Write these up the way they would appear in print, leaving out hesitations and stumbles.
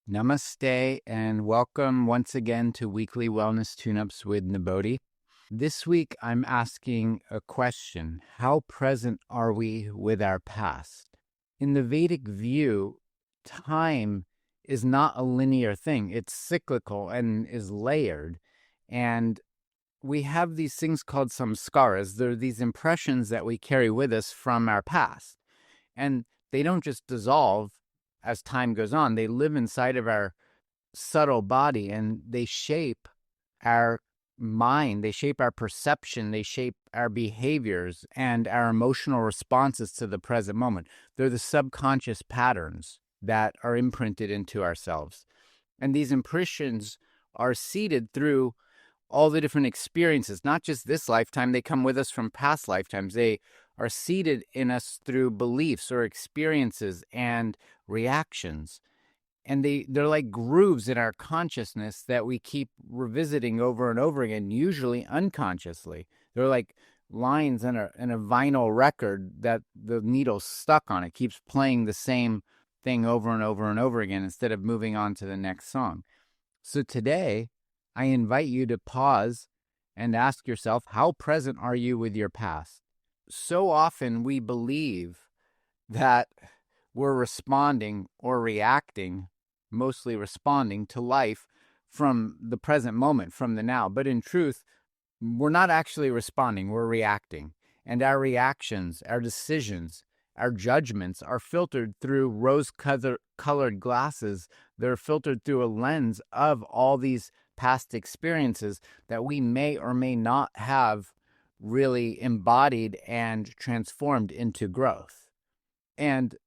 Namaste and welcome once again to Weekly Wellness Tune-Ups with Nibodhi. This week I'm asking a question. How present are we with our past? In the Vedic view, time is not a linear thing. It's cyclical and is layered. And we have these things called samskaras. They're these impressions that we carry with us from our past. And they don't just dissolve as time goes on. They live inside of our subtle body and they shape our mind, they shape our perception, they shape our behaviors and our emotional responses to the present moment. They're the subconscious patterns that are imprinted into ourselves. And these impressions are seeded through all the different experiences, not just this lifetime. They come with us from past lifetimes. They are seeded in us through beliefs or experiences and reactions. And they're like grooves in our consciousness that we keep revisiting over and over again, usually unconsciously. They're like lines in a vinyl record that the needle's stuck on. It keeps playing the same thing over and over and over again instead of moving on to the next song. So today, I invite you to pause and ask yourself, how present are you with your past? So often we believe that we're responding or reacting, mostly responding to life from the present moment, from the now. But in truth, we're not actually responding, we're reacting. And our reactions, our decisions, our judgments are filtered through rose-colored glasses. They're filtered through a lens of all these past experiences that we may or may not have really embodied and transformed into growth. And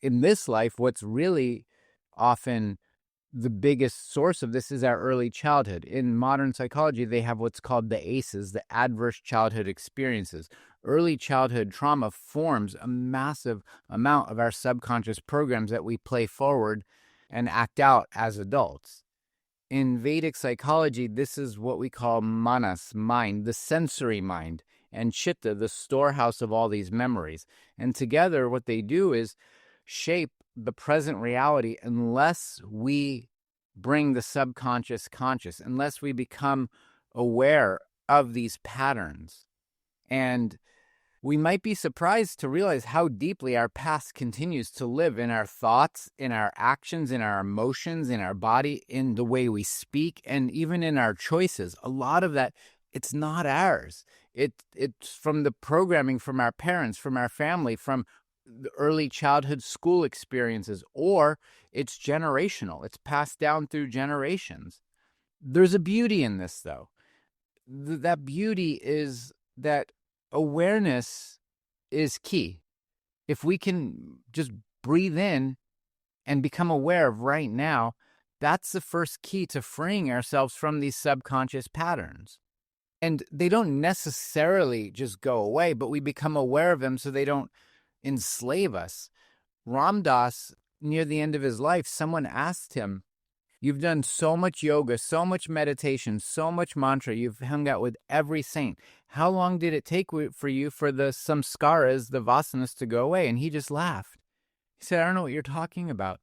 in this life, what's really often the biggest source of this is our early childhood. In modern psychology, they have what's called the ACEs, the adverse childhood experiences. Early childhood trauma forms a massive amount of our subconscious programs that we play forward and act out as adults. In Vedic psychology, this is what we call manas, mind, the sensory mind, and chitta, the storehouse of all these memories. And together, what they do is shape the present reality unless we bring the subconscious conscious, unless we become aware of these patterns. And we might be surprised to realize how deeply our past continues to live in our thoughts, in our actions, in our emotions, in our body, in the way we speak, and even in our choices. A lot of that, it's not ours. It's from the programming from our parents, from our family, from the early childhood school experiences, or it's generational. It's passed down through generations. There's a beauty in this, though. That beauty is that awareness is key. If we can just breathe in and become aware of right now, that's the first key to freeing ourselves from these subconscious patterns. And they don't necessarily just go away, but we become aware of them so they don't enslave us. Ram Dass, near the end of his life, someone asked him, "You've done so much yoga, so much meditation, so much mantra. You've hung out with every saint. How long did it take for you for the samskaras, the vasanas, to go away?" And he just laughed. He said, "I don't know what you're talking about.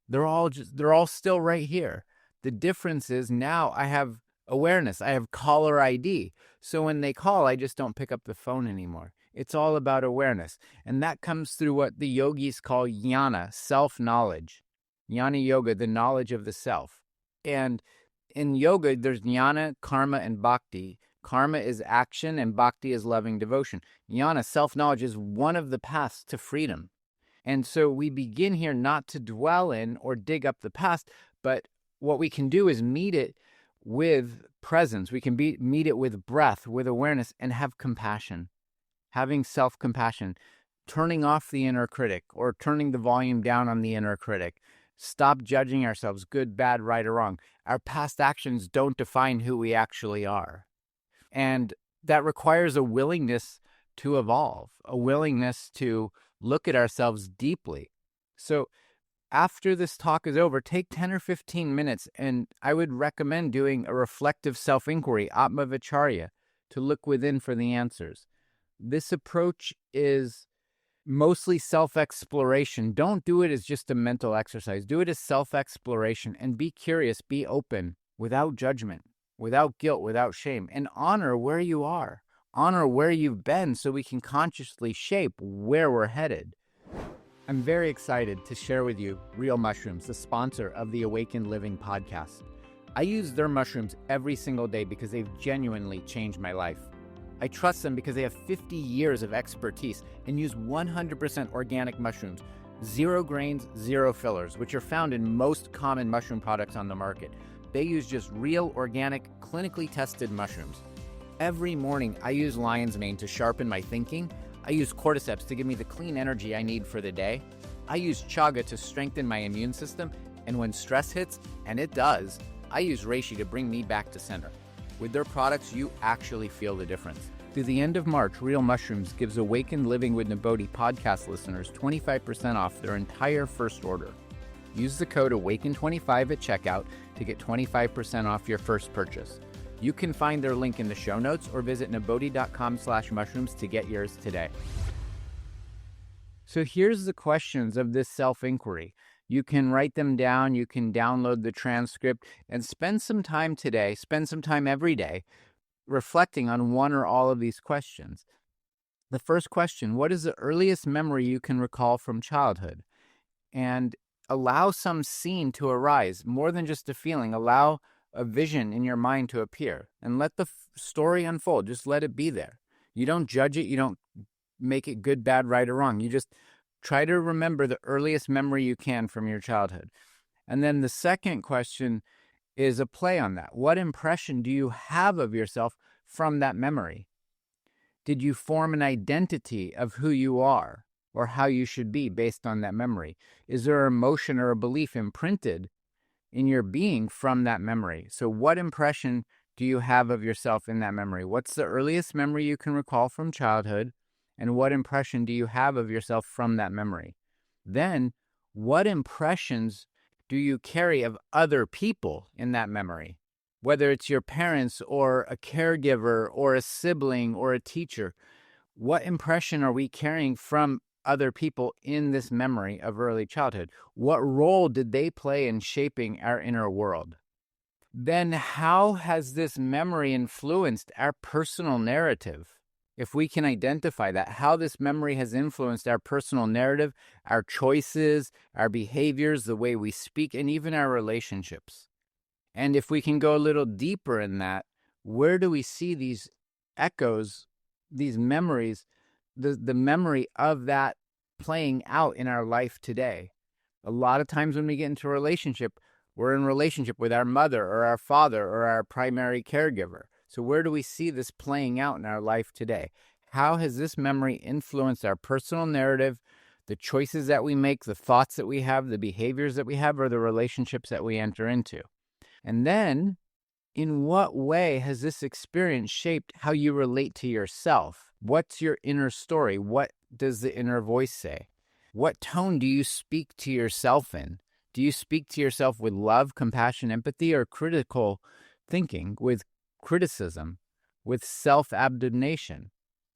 They're all still right here. The difference is now I have awareness. I have caller ID. So when they call, I just don't pick up the phone anymore." It's all about awareness. And that comes through what the yogis call jnana, self-knowledge. Jnana yoga, the knowledge of the self. And in yoga, there's jnana, karma, and bhakti. Karma is action, and bhakti is loving devotion. Jnana, self-knowledge, is one of the paths to freedom. And so we begin here not to dwell in or dig up the past, but what we can do is meet it with presence. We can meet it with breath, with awareness, and have compassion. Having self-compassion, turning off the inner critic or turning the volume down on the inner critic. Stop judging ourselves, good, bad, right, or wrong. Our past actions don't define who we actually are. And that requires a willingness to evolve, a willingness to look at ourselves deeply. So after this talk is over, take 10 or 15 minutes, and I would recommend doing a reflective self-inquiry, Atma Vichara, to look within for the answers. This approach is mostly self-exploration. Don't do it as just a mental exercise. Do it as self-exploration and be curious, be open, without judgment, without guilt, without shame, and honor where you are. Honor where you've been so we can consciously shape where we're headed. I'm very excited to share with you Real Mushrooms, the sponsor of the Awakened Living podcast. I use their mushrooms every single day because they've genuinely changed my life. I trust them because they have 50 years of expertise and use 100% organic mushrooms, 0 grains, 0 fillers, which are found in most common mushroom products on the market. They use just real, organic, clinically tested mushrooms. Every morning, I use lion's mane to sharpen my thinking. I use cordyceps to give me the clean energy I need for the day. I use chaga to strengthen my immune system. And when stress hits, and it does, I use reishi to bring me back to center. With their products, you actually feel the difference. Through the end of March, Real Mushrooms gives Awakened Living with Nibodhi podcast listeners 25% off their entire first order. Use the code AWAKEN25 at checkout to get 25% off your first purchase. You can find their link in the show notes or visit nibodhi.com/mushrooms to get yours today. So here's the questions of this self-inquiry. You can write them down, you can download the transcript, and spend some time today, spend some time every day, reflecting on one or all of these questions. The first question, what is the earliest memory you can recall from childhood? And allow some scene to arise, more than just a feeling. Allow a vision in your mind to appear and let the story unfold. Just let it be there. You don't judge it. You don't make it good, bad, right, or wrong. You just try to remember the earliest memory you can from your childhood. And then the second question is a play on that. What impression do you have of yourself from that memory? Did you form an identity of who you are or how you should be based on that memory? Is there an emotion or a belief imprinted in your being from that memory? So what impression do you have of yourself in that memory? What's the earliest memory you can recall from childhood? And what impression do you have of yourself from that memory? Then, what impressions do you carry of other people in that memory? Whether it's your parents or a caregiver or a sibling or a teacher, what impression are we carrying from other people in this memory of early childhood? What role did they play in shaping our inner world? Then how has this memory influenced our personal narrative? If we can identify that, how this memory has influenced our personal narrative, our choices, our behaviors, the way we speak, and even our relationships. And if we can go a little deeper in that, where do we see these echoes, these memories, the memory of that playing out in our life today? A lot of times when we get into a relationship, we're in relationship with our mother or our father or our primary caregiver. So where do we see this playing out in our life today? How has this memory influenced our personal narrative, the choices that we make, the thoughts that we have, the behaviors that we have, or the relationships that we enter into? And then, in what way has this experience shaped how you relate to yourself? What's your inner story? What does the inner voice say? What tone do you speak to yourself in? Do you speak to yourself with love, compassion, empathy, or critical thinking, with criticism, with self-abnegation?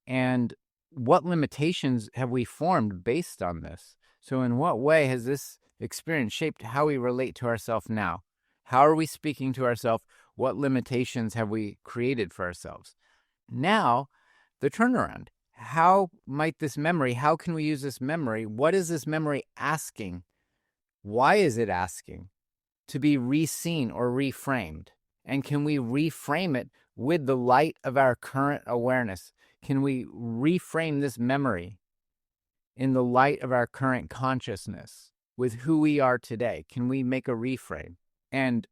And what limitations have we formed based on this? So in what way has this experience shaped how we relate to ourselves now? How are we speaking to ourselves? What limitations have we created for ourselves? Now, the turnaround. How might this memory, how can we use this memory? What is this memory asking? Why is it asking to be re-seen or reframed? And can we reframe it with the light of our current awareness? Can we reframe this memory in the light of our current consciousness with who we are today? Can we make a reframe? And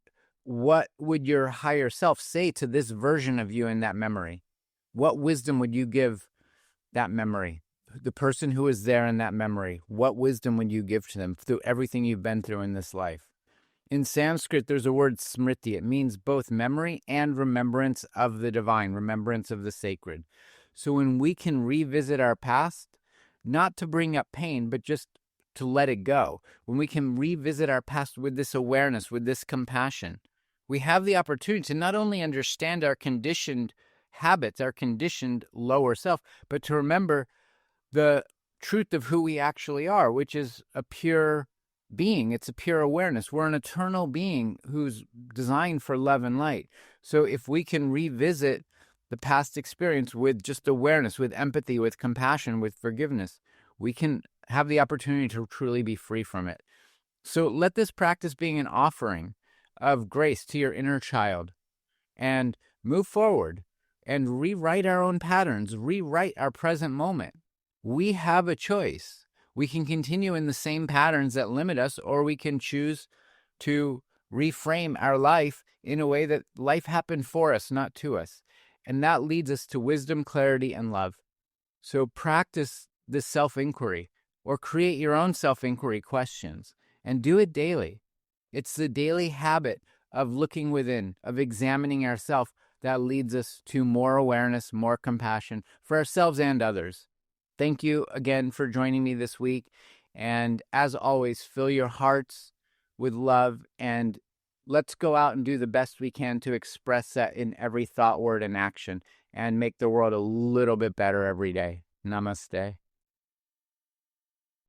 what would your higher self say to this version of you in that memory? What wisdom would you give that memory? The person who is there in that memory, what wisdom would you give to them through everything you've been through in this life? In Sanskrit, there's a word Smriti. It means both memory and remembrance of the divine, remembrance of the sacred. So when we can revisit our past, not to bring up pain, but just to let it go, when we can revisit our past with this awareness, with this compassion, we have the opportunity to not only understand our conditioned habits, our conditioned lower self, but to remember the truth of who we actually are, which is a pure being. It's a pure awareness. We're an eternal being who's designed for love and light. So if we can revisit the past experience with just awareness, with empathy, with compassion, with forgiveness, we can have the opportunity to truly be free from it. So let this practice being an offering of grace to your inner child, and move forward and rewrite our own patterns, rewrite our present moment. We have a choice. We can continue in the same patterns that limit us, or we can choose to reframe our life in a way that life happened for us, not to us. And that leads us to wisdom, clarity, and love. So practice this self-inquiry, or create your own self-inquiry questions, and do it daily. It's the daily habit of looking within, of examining ourselves, that leads us to more awareness, more compassion for ourselves and others. Thank you again for joining me this week. And as always, fill your hearts with love, and let's go out and do the best we can to express that in every thought, word, and action, and make the world a little bit better every day. Namaste.